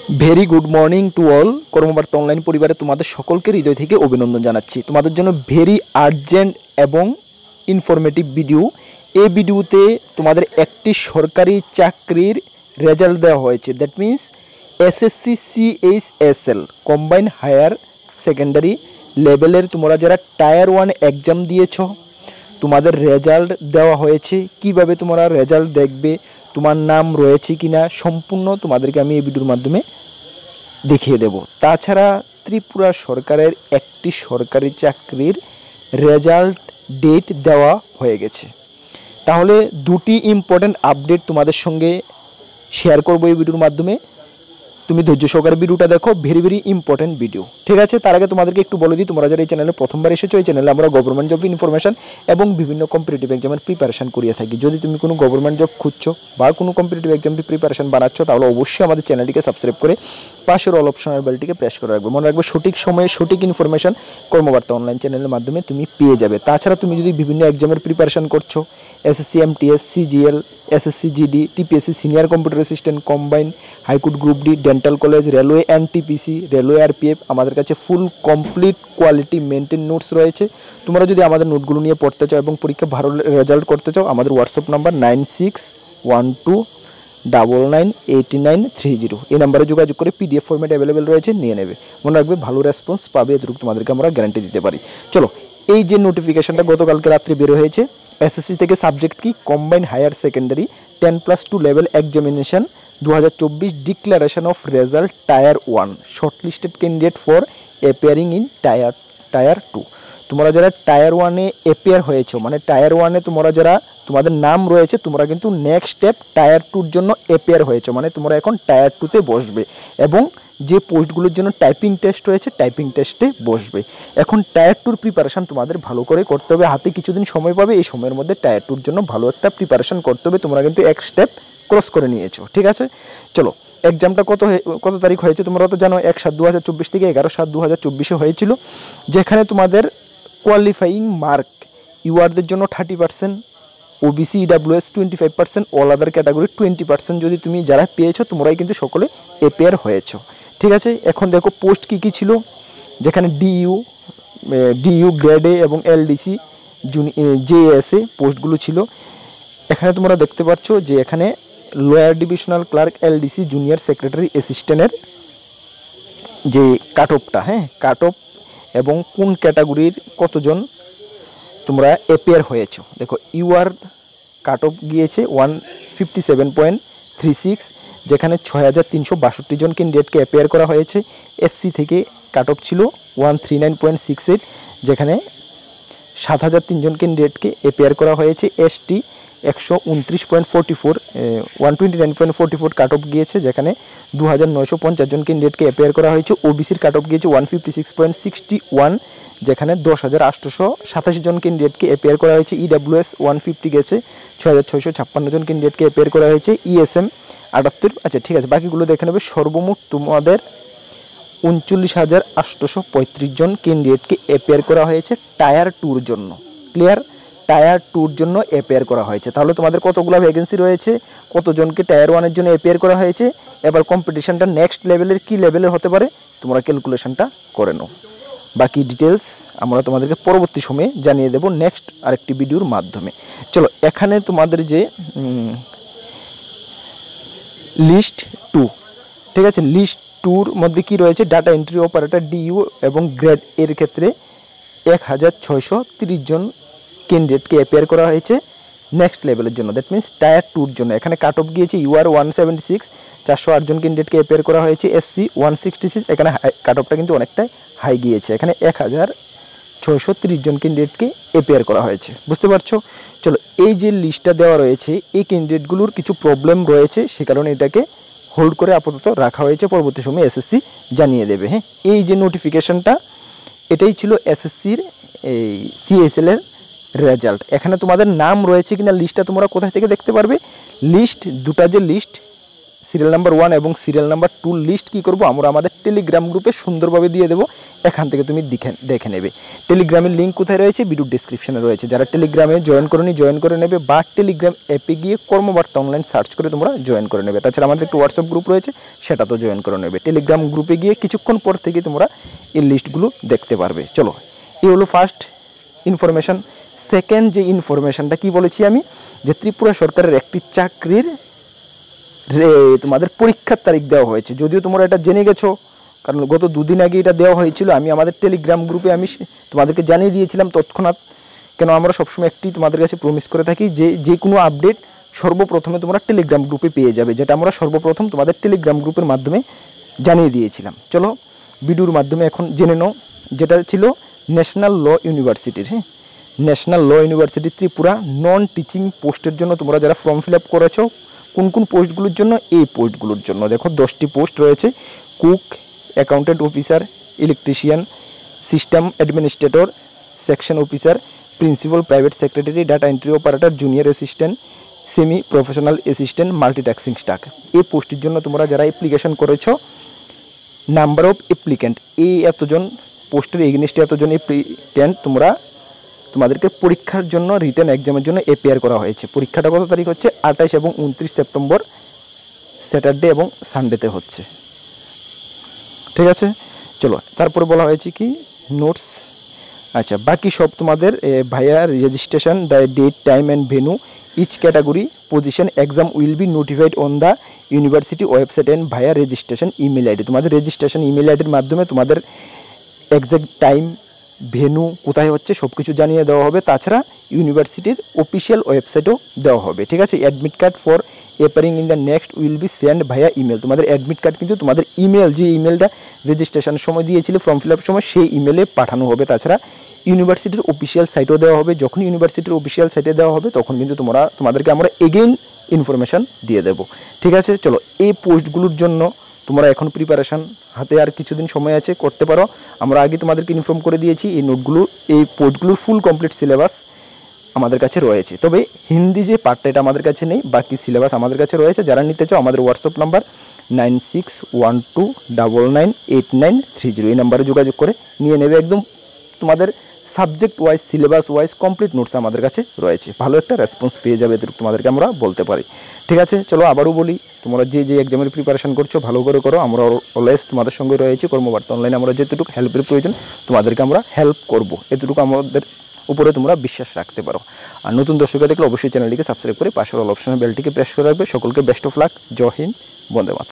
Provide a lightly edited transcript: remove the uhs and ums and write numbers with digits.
Very good morning to all. Karmabarta online পরিবারে তোমাদের সকলকে হৃদয় থেকে অভিনন্দন জানাচ্ছি। তোমাদের জন্য ভেরি আর্জেন্ট এবং ইনফরমেটিভ ভিডিও। এই ভিডিওতে তোমাদের একটি সরকারি চাকরির রেজাল্ট দেওয়া হয়েছে। That means SSC CHSL combine higher secondary লেভেলের তোমরা যারা টায়ার 1 এক্সাম দিয়েছ তোমাদের রেজাল্ট দেওয়া হয়েছে। কিভাবে তোমরা রেজাল্ট দেখবে, তোমার নাম রয়েছে কিনা, সম্পূর্ণ তোমাদেরকে আমি এই ভিডিওর মাধ্যমে দেখিয়ে দেব। তাছাড়া ত্রিপুরা সরকারের একটি সরকারি চাকরির রেজাল্ট ডেট দেওয়া হয়ে গেছে। তাহলে দুটি ইম্পর্টেন্ট আপডেট তোমাদের সঙ্গে শেয়ার করবো এই ভিডিওর মাধ্যমে। তুমি ধৈর্য সহকারে ভিডিওটা দেখো, ভেরি ইম্পর্টেন্ট ভিডিও, ঠিক আছে। তার আগে তোমাদেরকে একটু বলে দিই, তোমরা যারা এই চ্যানেলে প্রথমবার এসেছো, এই চ্যানেলে আমরা গভর্নমেন্ট জব ইনফরমেশন এবং বিভিন্ন কম্পিটিটিভ এক্সামের প্রিপারেশন করিয়ে থাকি। যদি তুমি কোনো গভর্নমেন্ট জব খুঁজছো বা কোনো কম্পিটিটিভ এক্সামের প্রিপারেশন বানাচ্ছো, তাহলে অবশ্যই আমাদের চ্যানেলটিকে সাবস্ক্রাইব করে পাশের অল অপশনের বেলটিকে প্রেস করে রাখবে। মনে রাখবে, সঠিক সময়ে সঠিক ইনফরমেশন কর্মবার্তা অনলাইন চ্যানেলের মাধ্যমে তুমি পেয়ে যাবে। তাছাড়া তুমি যদি বিভিন্ন এক্সামের প্রিপারেশন করছো, SSC MTS CGL SSC GD TPSC senior computer assistant combine high court group D dental college railway NTPC railway RPF, আমাদের কাছে full complete quality maintain notes রয়েছে। তোমরা যদি আমাদের নোটগুলো নিয়ে পড়তে চাও এবং পরীক্ষা ভালো রেজাল্ট করতে চাও, আমাদের হোয়াটসঅ্যাপ নাম্বার 9612998930 এই নাম্বারে যোগাযোগ করে PDF ফরম্যাট অ্যাভেলেবেল রয়েছে, নিয়ে নেবে। মনে রাখবে, ভালো রেসপন্স পাবে, এটুকু তোমাদেরকে আমরা গ্যারান্টি দিতে পারি। চলো, এই যে নোটিফিকেশনটা গতকালকে রাত্রে বের হয়েছে, SSC থেকে সাবজেক্ট কি combine higher secondary 10+2 level examination 2024 declaration of result tier 1 shortlisted candidate for appearing in tier 2। তোমরা যারা টায়ার 1-এ অ্যাপিয়ার হয়েছো, মানে টায়ার 1-এ তোমরা যারা তোমাদের নাম রয়েছে, তোমরা কিন্তু নেক্সট স্টেপ টায়ার 2-র জন্য অ্যাপিয়ার হয়েছো, মানে তোমরা এখন টায়ার 2-তে বসবে এবং যে পোস্টগুলোর জন্য টাইপিং টেস্ট রয়েছে টাইপিং টেস্টে বসবে। এখন টায়ার 2-র প্রিপারেশান তোমাদের ভালো করে করতে হবে। হাতে কিছুদিন সময় পাবে, এই সময়ের মধ্যে টায়ার 2-র জন্য ভালো একটা প্রিপারেশান করতে হবে। তোমরা কিন্তু এক স্টেপ ক্রস করে নিয়েছো, ঠিক আছে। চলো, এক্সামটা কত তারিখ হয়েছে তোমরা তো জানো, 1/7/2024 থেকে 11/7/2024 হয়েছিল, যেখানে তোমাদের কোয়ালিফাইং মার্ক ইউআরদের জন্য 30%, OBC EWS 25%, all other category 20%। যদি তুমি যারা পেয়েছো তোমরাই কিন্তু সকলে অ্যাপিয়ার হয়েছো, ঠিক আছে। এখন দেখো পোস্ট কী ছিল, যেখানে DU গ্রেড A এবং LDC JSA পোস্টগুলো ছিল। এখানে তোমরা দেখতে পাচ্ছ যে এখানে lower divisional clerk LDC junior secretary অ্যাসিস্ট্যান্টের যে কাট অফটা, কাট অফ এবং কোন ক্যাটাগরির কতজন তোমরা অ্যাপিয়ার হয়েছো। দেখো, ইউআর কাট অফ গিয়েছে 157.36, যেখানে 6362 জন ক্যান্ডিডেটকে অ্যাপিয়ার করা হয়েছে। SC থেকে কাট অফ ছিল 139.68, যেখানে 7003 জন ক্যান্ডিডেটকে অ্যাপিয়ার করা হয়েছে। ST 129.44 কাট অফ গিয়েছে, যেখানে 2950 জন ক্যান্ডিডেটকে অ্যাপিয়ার করা হয়েছে। OBCর কাট অফ গিয়েছে 156.61, যেখানে 10,887 জন ক্যান্ডিডেটকে অ্যাপিয়ার করা হয়েছে। EWS 150 গেছে, 6656 জন ক্যান্ডিডেটকে অ্যাপিয়ার করা হয়েছে। ESM 78, আচ্ছা ঠিক আছে, বাকিগুলো দেখে নেবে। সর্বমোট তোমাদের 39,835 জন ক্যান্ডিডেটকে অ্যাপিয়ার করা হয়েছে টায়ার 2-র জন্য। ক্লিয়ার? টায়ার 2-র জন্য অ্যাপিয়ার করা হয়েছে। তাহলে তোমাদের কতগুলো ভ্যাকেন্সি রয়েছে, কতজনকে টায়ার 1-এর জন্য অ্যাপিয়ার করা হয়েছে, এবার কম্পিটিশনটা নেক্সট লেভেলের কী লেভেলের হতে পারে তোমরা ক্যালকুলেশনটা করে নাও। বাকি ডিটেলস আমরা তোমাদেরকে পরবর্তী সময়ে জানিয়ে দেব নেক্সট আরেকটি ভিডিওর মাধ্যমে। চলো, এখানে তোমাদের যে লিস্ট 2, ঠিক আছে, লিস্ট 2-র মধ্যে কি রয়েছে, ডাটা এন্ট্রি অপারেটর DU এবং গ্রেড এর ক্ষেত্রে 1630 জন ক্যান্ডিডেটকে অ্যাপিয়ার করা হয়েছে নেক্সট লেভেলের জন্য। দ্যাট মিন্স টায়ার 2-র জন্য। এখানে কাট অফ গিয়েছে UR 176, 408 জন ক্যান্ডিডেটকে অ্যাপিয়ার করা হয়েছে। SC 166, এখানে কাট অফটা কিন্তু অনেকটাই হাই গিয়েছে, এখানে 1630 জন ক্যান্ডিডেটকে অ্যাপিয়ার করা হয়েছে। বুঝতে পারছো? চলো, এই যে লিস্টটা দেওয়া রয়েছে, এই ক্যান্ডিডেটগুলোর কিছু প্রবলেম রয়েছে, সে কারণে এটাকে হোল্ড করে আপাতত রাখা হয়েছে, পরবর্তী সময়ে SSC জানিয়ে দেবে। এই যে নোটিফিকেশনটা, এটাই ছিল SSCর এই CHSL-এর রেজাল্ট। এখানে তোমাদের নাম রয়েছে কিনা লিস্টটা তোমরা কোথায় থেকে দেখতে পারবে, লিস্ট দুটা যে লিস্ট সিরিয়াল নাম্বার 1 এবং সিরিয়াল নাম্বার 2 লিস্ট কী করবো আমরা আমাদের টেলিগ্রাম গ্রুপে সুন্দরভাবে দিয়ে দেবো, এখান থেকে তুমি দেখে নেবে। টেলিগ্রামের লিঙ্ক কোথায় রয়েছে? ভিডিওর ডিসক্রিপশনে রয়েছে। যারা টেলিগ্রামে জয়েন করে নেবে বা টেলিগ্রাম অ্যাপে গিয়ে কর্মবার্তা অনলাইন সার্চ করে তোমরা জয়েন করে নেবে। তাছাড়া আমাদের একটু হোয়াটসঅ্যাপ গ্রুপ রয়েছে, সেটা তো জয়েন করে নেবে। টেলিগ্রাম গ্রুপে গিয়ে কিছুক্ষণ পর থেকে তোমরা এই লিস্টগুলো দেখতে পারবে। চলো, এই হলো ফার্স্ট ইনফরমেশান। সেকেন্ড যে ইনফরমেশানটা কি বলেছি আমি, যে ত্রিপুরা সরকারের একটি চাকরির তোমাদের পরীক্ষার তারিখ দেওয়া হয়েছে। যদিও তোমরা এটা জেনে গেছো, কারণ গত 2 দিন আগে এটা দেওয়া হয়েছিল। আমি আমাদের টেলিগ্রাম গ্রুপে আমি তোমাদেরকে জানিয়ে দিয়েছিলাম তৎক্ষণাৎ, কেন আমরা সবসময় একটি তোমাদের কাছে প্রমিস করে থাকি যে কোনো আপডেট সর্বপ্রথমে তোমরা টেলিগ্রাম গ্রুপে পেয়ে যাবে, যেটা আমরা সর্বপ্রথম তোমাদের টেলিগ্রাম গ্রুপের মাধ্যমে জানিয়ে দিয়েছিলাম। চলো ভিডিওর মাধ্যমে এখন জেনে নাও, যেটা ছিল ন্যাশনাল ল ইউনিভার্সিটির। হ্যাঁ, national law university Tripura non teaching পোস্টের জন্য তোমরা যারা ফর্ম ফিল আপ করেছো, কোন কোন পোস্টগুলোর জন্য? এই পোস্টগুলোর জন্য দেখো 10টি পোস্ট রয়েছে। Cook, accountant officer, electrician, system administrator, section officer, principal private secretary, data entry operator, junior assistant, semi professional assistant, multitasking staff. এই পোস্টের জন্য তোমরা যারা অ্যাপ্লিকেশন করেছো, নাম্বার অফ অ্যাপ্লিক্যান্ট এই এতজন পোস্টের এগেনিস্টে এতজন অ্যাপ্লিক্যান্ট তোমাদেরকে পরীক্ষার জন্য রিটেন এক্সামের জন্য অ্যাপিয়ার করা হয়েছে। পরীক্ষাটা কত তারিখ হচ্ছে? 28 এবং 29 সেপ্টেম্বর, স্যাটারডে এবং সানডেতে হচ্ছে। ঠিক আছে, চলো তারপরে বলা হয়েছে কি নোটস। আচ্ছা, বাকি সব তোমাদের ভাইয়া registration, the date, time and venue, each category, position, exam will be notified on the university website and ভাইয়া রেজিস্ট্রেশন ইমেল আইডি। তোমাদের রেজিস্ট্রেশন ইমেল আইডির মাধ্যমে তোমাদের এক্সাক্ট টাইম, ভেন্যু কোথায় হচ্ছে সব কিছু জানিয়ে দেওয়া হবে। তাছাড়া ইউনিভার্সিটির অফিসিয়াল ওয়েবসাইটও দেওয়া হবে। ঠিক আছে, admit card for appearing in the next will be send ভাইয়া ইমেল। তোমাদের অ্যাডমিট কার্ড কিন্তু তোমাদের ইমেল, যে ইমেলটা রেজিস্ট্রেশনের সময় দিয়েছিলে ফর্ম ফিল আপের সময়, সেই ইমেলে পাঠানো হবে। তাছাড়া ইউনিভার্সিটির অফিসিয়াল সাইটও দেওয়া হবে। যখন ইউনিভার্সিটির অফিসিয়াল সাইটে দেওয়া হবে তখন কিন্তু তোমাদেরকে আমরা এগেইন ইনফরমেশান দিয়ে দেবো। ঠিক আছে, চলো এই পোস্টগুলোর জন্য তোমরা এখন প্রিপারেশান হাতে আর কিছুদিন সময় আছে, করতে পারো। আমরা আগে তোমাদেরকে ইনফর্ম করে দিয়েছি এই নোটগুলো, এই পোস্টগুলোর ফুল কমপ্লিট সিলেবাস আমাদের কাছে রয়েছে। তবে হিন্দি যে পার্টটা এটা আমাদের কাছে নেই, বাকি সিলেবাস আমাদের কাছে রয়েছে। যারা নিতে চাও আমাদের হোয়াটসঅ্যাপ নাম্বার 9612998930 এই নাম্বারে যোগাযোগ করে নিয়ে নেবে। একদম তোমাদের subject wise, syllabus wise complete notes আমাদের কাছে রয়েছে। ভালো একটা রেসপন্স পেয়ে যাবে, এটুকু তোমাদেরকে আমরা বলতে পারি। ঠিক আছে, চলো আবারও বলি, তোমরা যে এক্সামের প্রিপারেশন করছো ভালো করে করো। আমরা অলওয়েজ তোমাদের সঙ্গে রয়েছি। কর্মবার্তা অনলাইনে আমরা যেটুকু হেল্পের প্রয়োজন তোমাদেরকে আমরা হেল্প করব, এতটুকু আমাদের উপরে তোমরা বিশ্বাস রাখতে পারো। আর নতুন দর্শকরা দেখলে অবশ্যই চ্যানেলটিকে সাবস্ক্রাইব করে পাশের অল অপশনের বেলটিকে প্রেস করে রাখবে। সকলকে বেস্ট অফ লাক। জয় হিন্দ, বন্দে মাতরম।